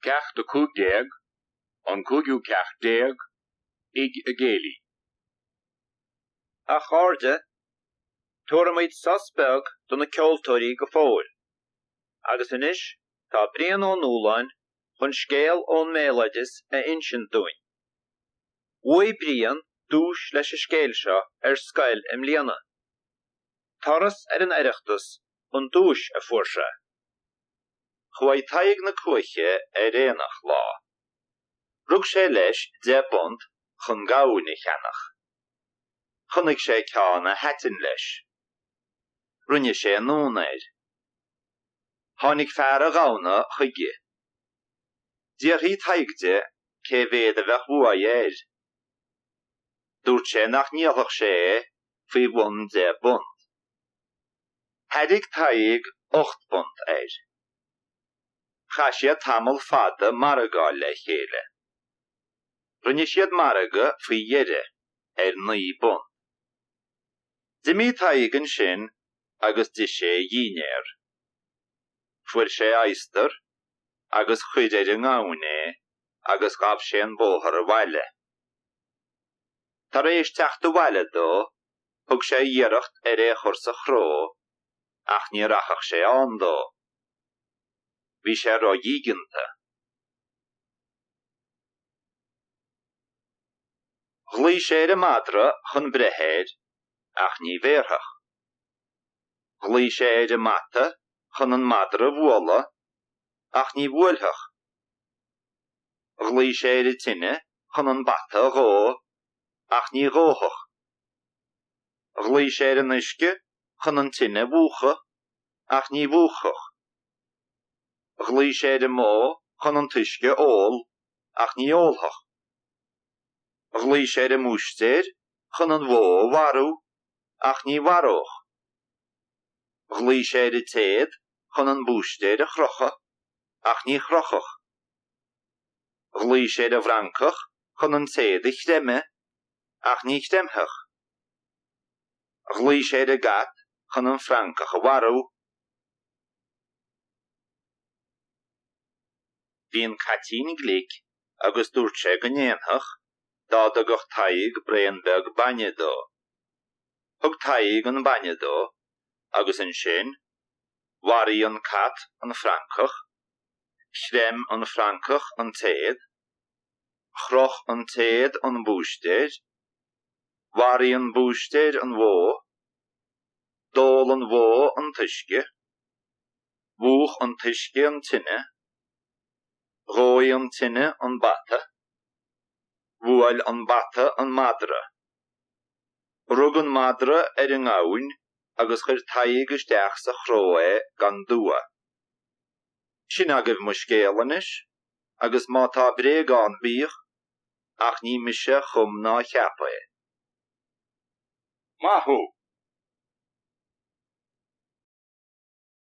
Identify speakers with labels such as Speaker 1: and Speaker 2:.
Speaker 1: Ceach de cúig an cúgiú ceach déag ig a géili.
Speaker 2: A cháde, tuairmid sasbeg donna ceoltóirí go fóil. Agus inis, tá brian ón úláin chun scéal ón méileadis a insin dúin. Uai brian dúis leis a scéal seo scail im líana. Taras an aireachtas an dúis a fuairse. Chwaith taig na cuaiche réanach lá. Rug sé leis de bont chun gaún i cheannach. Chunnig sé ceanna hetin leis. Runne sé nónaid. Hánig fear a gána chuige. Diach í taigde cé féad a bheith huaid. Dúirt sé nach níochach sé fí bhun de bont. Hedig taig 8 bont eir. Chasia tamil fada maragáil le chéile. Runne siad maraga fí dheire 9 bont. Dimi taig an sin agus di sé dhínéir. Fuair sé aister agus chuideir an gáune agus gab sé an bóthar a bhaile. Tar éis teachta bhaile dó, thug sé dhearacht chur sa chró ach ní rachach sé an dó. Bhí sé rá dhíganta. Ghlí sé a madra chun brehéir ach ní bhéarthach. Ghlí sé a mata chun an madra bhuala ach ní bhuailthach. Ghlí sé a tine chun an bata ró ach ní róthach. Ghlí sé an isce chun an tine bhuacha ach ní bhuachach. Ghlí sé a mó chun an tuisce ól ach ní ólthach. Ghlí sé a múisteir chun an bhó warú ach ní waróch. Ghlí sé a téad chun an búisteir a chrocha ach ní chrochach. Ghlí sé a bhrancach chun an téad a chdeme ach ní chdemthach. Ghlí sé a gat chun an francach a warú. Bhíon catín glik agus dúirt sé go néanthach dád a goch taig brean beg banne dó. Thug taig an banne dó agus an sin, warí an cat an francach, chrem an francach an téad, chroch an téad an búisteir, warí an búisteir an bhó, dól an bhó an tuisce, bhuach an tuisce an tine, rói an tine an bata, bhuail an bata an madra. Rug an madra an gáin agus chuir taig isteach sa chróe gan dua. Sin agah mu scéalanis agus má tá bré gan bích ach ní mise chum ná cheapa.
Speaker 1: Mahu